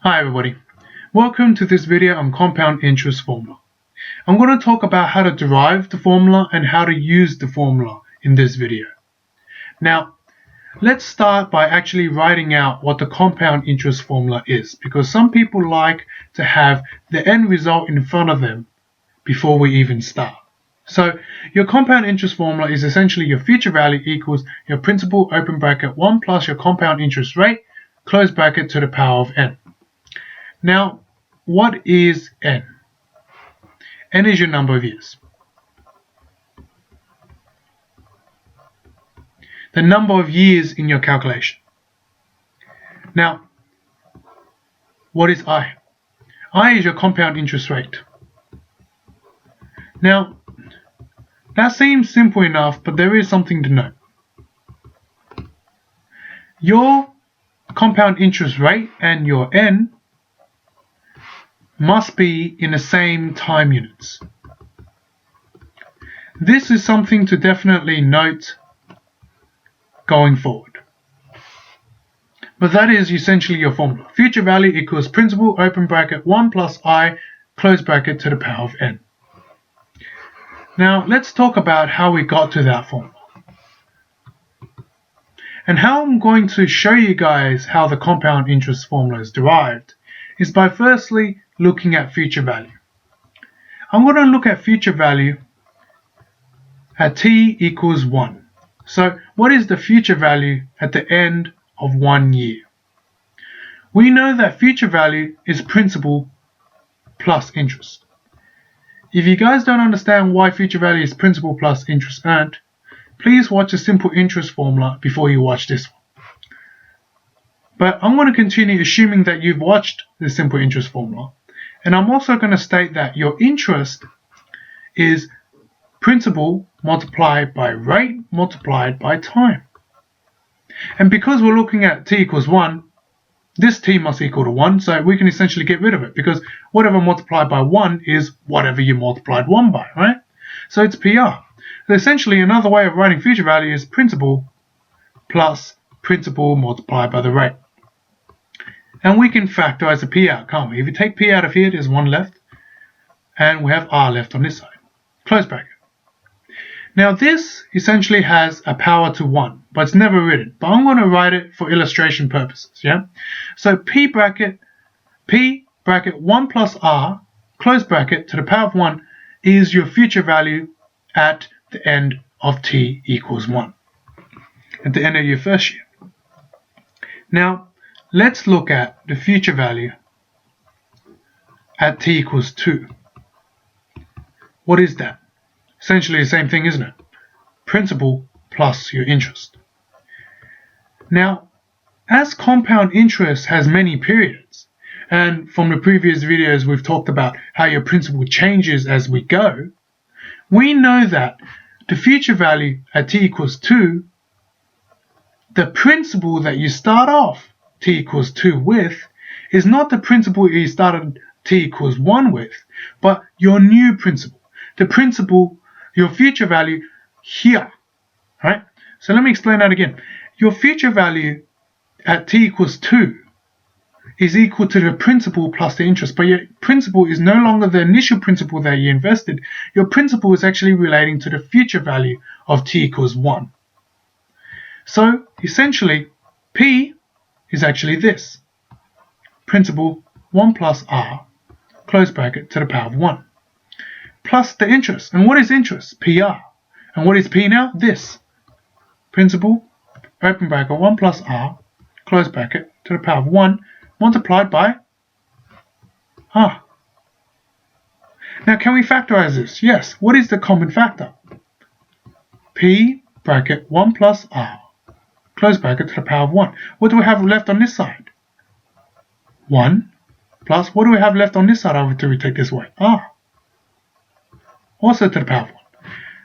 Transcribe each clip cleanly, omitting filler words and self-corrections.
Hi everybody, welcome to this video on compound interest formula. I'm going to talk about how to derive the formula and how to use the formula in this video. Now, let's start by actually writing out what the compound interest formula is, because some people like to have the end result in front of them before we even start. So your compound interest formula is essentially your future value equals your principal open bracket 1 plus your compound interest rate close bracket to the power of n. Now, what is n? N is your number of years. The number of years in your calculation. Now, what is I? I is your compound interest rate. Now, that seems simple enough, but there is something to note. Your compound interest rate and your n must be in the same time units. This is something to definitely note going forward. But that is essentially your formula. Future value equals principal open bracket 1 plus I close bracket to the power of n. Now let's talk about how we got to that formula. And how I'm going to show you guys how the compound interest formula is derived is by firstly looking at future value. I'm going to look at future value at t equals 1. So what is the future value at the end of 1 year? We know that future value is principal plus interest. If you guys don't understand why future value is principal plus interest earned, please watch a simple interest formula before you watch this one. But I'm going to continue assuming that you've watched the simple interest formula. And I'm also going to state that your interest is principal multiplied by rate multiplied by time. And because we're looking at t equals 1, this t must equal to 1, so we can essentially get rid of it, because whatever multiplied by 1 is whatever you multiplied 1 by, right? So it's PR. So essentially another way of writing future value is principal plus principal multiplied by the rate. And we can factorize the p out, can't we? If you take p out of here, there's 1 left, and we have r left on this side. Close bracket. Now this essentially has a power to 1, but it's never written. But I'm going to write it for illustration purposes, yeah? So p bracket 1 plus r, close bracket, to the power of 1 is your future value at the end of t equals 1. At the end of your first year. Now, let's look at the future value at t equals 2. What is that? Essentially the same thing, isn't it? Principal plus your interest. Now, as compound interest has many periods, and from the previous videos we've talked about how your principal changes as we go, we know that the future value at t equals 2, the principal that you start off t equals 2 with is not the principal you started t equals 1 with, but your new principal. The principal, your future value here, right? So let me explain that again. Your future value at t equals 2 is equal to the principal plus the interest, but your principal is no longer the initial principal that you invested. Your principal is actually relating to the future value of t equals 1. So essentially, p is actually this. Principal 1 plus r, close bracket, to the power of 1. Plus the interest. And what is interest? PR. And what is P now? This. Principal, open bracket, 1 plus R, close bracket, to the power of 1, multiplied by R. Now, can we factorize this? Yes. What is the common factor? P bracket 1 plus R, close bracket, to the power of 1. What do we have left on this side? 1 plus, what do we have left on this side after we take this away? R. Also to the power of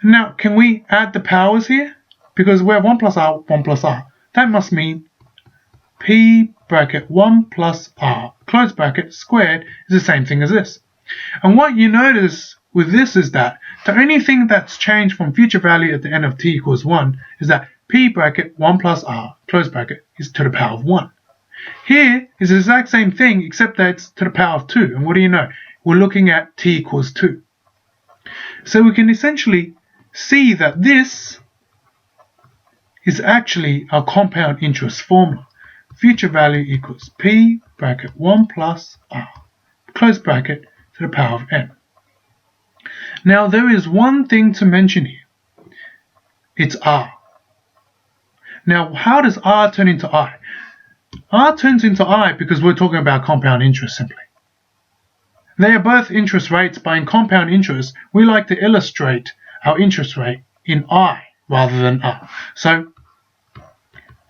1. Now, can we add the powers here? Because we have 1 plus r, 1 plus r. That must mean p bracket 1 plus r, close bracket, squared is the same thing as this. And what you notice with this is that the only thing that's changed from future value at the end of t equals 1 is that p bracket 1 plus r, close bracket, is to the power of 1. Here is the exact same thing except that it's to the power of 2. And what do you know? We're looking at t equals 2. So we can essentially see that this is actually our compound interest formula. Future value equals p bracket 1 plus r, close bracket, to the power of n. Now there is one thing to mention here. It's r. Now how does r turn into I? R turns into I because we're talking about compound interest simply. They are both interest rates, but in compound interest, we like to illustrate our interest rate in I rather than R. So,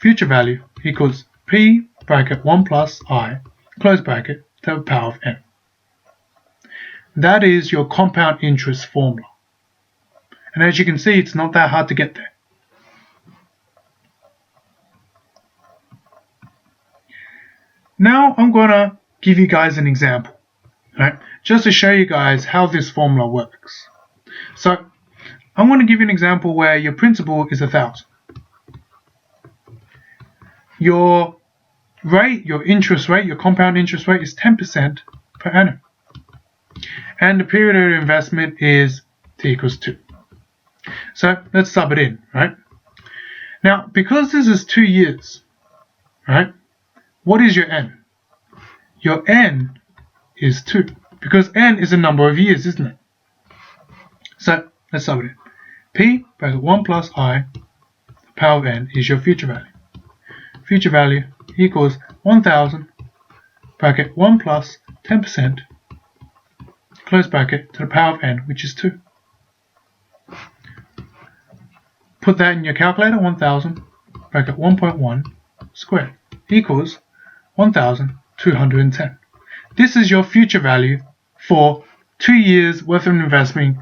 future value equals P bracket 1 plus I, close bracket, to the power of n. That is your compound interest formula. And as you can see, it's not that hard to get there. Now I'm going to give you guys an example, right? Just to show you guys how this formula works. So I'm going to give you an example where your principal is 1,000. Your rate, your interest rate, your compound interest rate is 10% per annum. And the period of investment is t equals 2. So let's sub it in, right? Now, because this is 2 years, right? What is your n? Your n is 2, because n is a number of years, isn't it? So let's sub it in. P bracket 1 plus I, the power of n, is your future value. Future value equals 1,000 bracket 1 plus 10%, close bracket, to the power of n, which is 2. Put that in your calculator. 1,000 bracket 1.1 squared equals 1,210. This is your future value for 2 years worth of investment.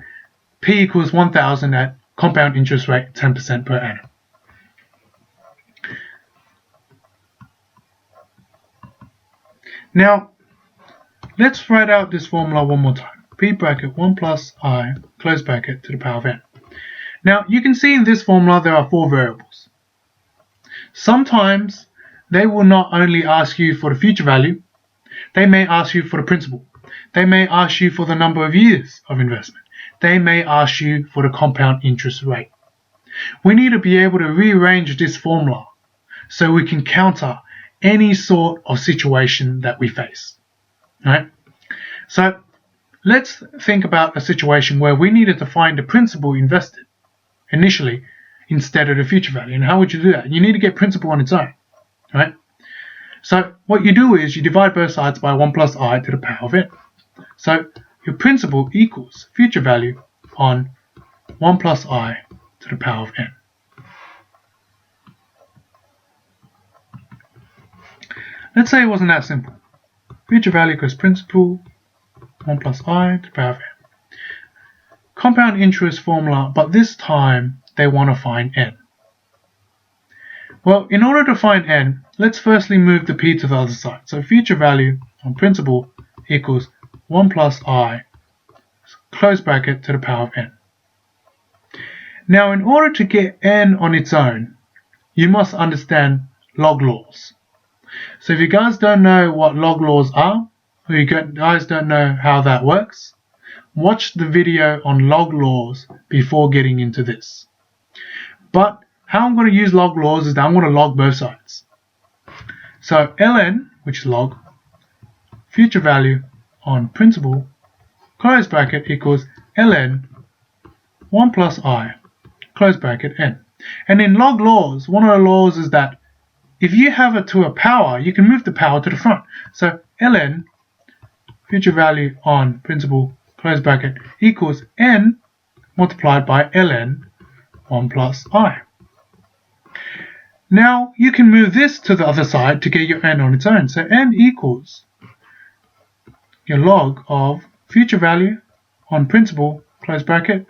P equals 1,000 at compound interest rate 10% per annum. Now, let's write out this formula one more time. P bracket 1 plus I, close bracket, to the power of n. Now, you can see in this formula there are 4 variables. Sometimes they will not only ask you for the future value, they may ask you for the principal. They may ask you for the number of years of investment. They may ask you for the compound interest rate. We need to be able to rearrange this formula so we can counter any sort of situation that we face. Right? So let's think about a situation where we needed to find the principal invested initially instead of the future value. And how would you do that? You need to get principal on its own. Right? So what you do is you divide both sides by 1 plus I to the power of n. So your principal equals future value on 1 plus I to the power of n. Let's say it wasn't that simple. Future value equals principal 1 plus I to the power of n. Compound interest formula, but this time they want to find n. Well, in order to find n, let's firstly move the p to the other side. So future value on principal equals 1 plus I, close bracket, to the power of n. Now, in order to get n on its own, you must understand log laws. So if you guys don't know what log laws are, or you guys don't know how that works, watch the video on log laws before getting into this. But how I'm going to use log laws is that I'm going to log both sides. So ln, which is log, future value on principal, close bracket, equals ln 1 plus I, close bracket, n. And in log laws, one of the laws is that if you have it to a power, you can move the power to the front. So ln, future value on principal, close bracket, equals n multiplied by ln 1 plus I. Now you can move this to the other side to get your n on its own. So n equals your log of future value on principal, close bracket,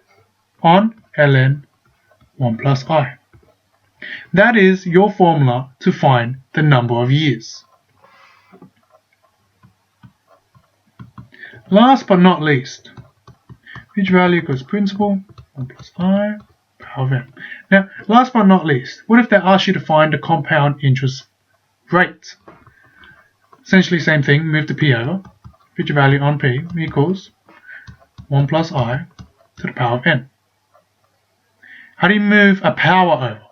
on ln 1 plus I. That is your formula to find the number of years. Last but not least, future value equals principal 1 plus I, power of n. Now, last but not least, what if they ask you to find the compound interest rate? Essentially same thing, move the p over. Future value on p equals 1 plus I to the power of n. How do you move a power over?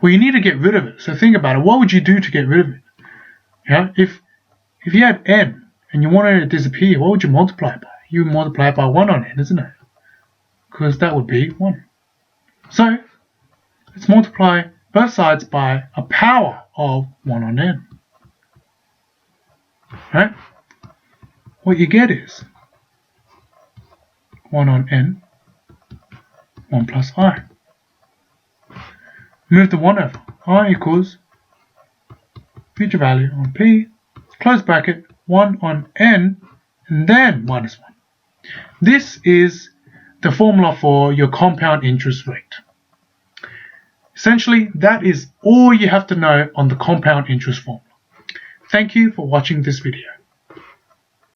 Well, you need to get rid of it. So think about it. What would you do to get rid of it? Yeah, if you had n and you wanted it to disappear, what would you multiply it by? You would multiply it by 1 on n, isn't it? Because that would be 1. So let's multiply both sides by a power of 1 on n. Right? What you get is 1 on n, 1 plus I. Move the 1 over. I equals future value on p, close bracket, 1 on n, and then minus 1. This is the formula for your compound interest rate. Essentially, that is all you have to know on the compound interest formula. Thank you for watching this video.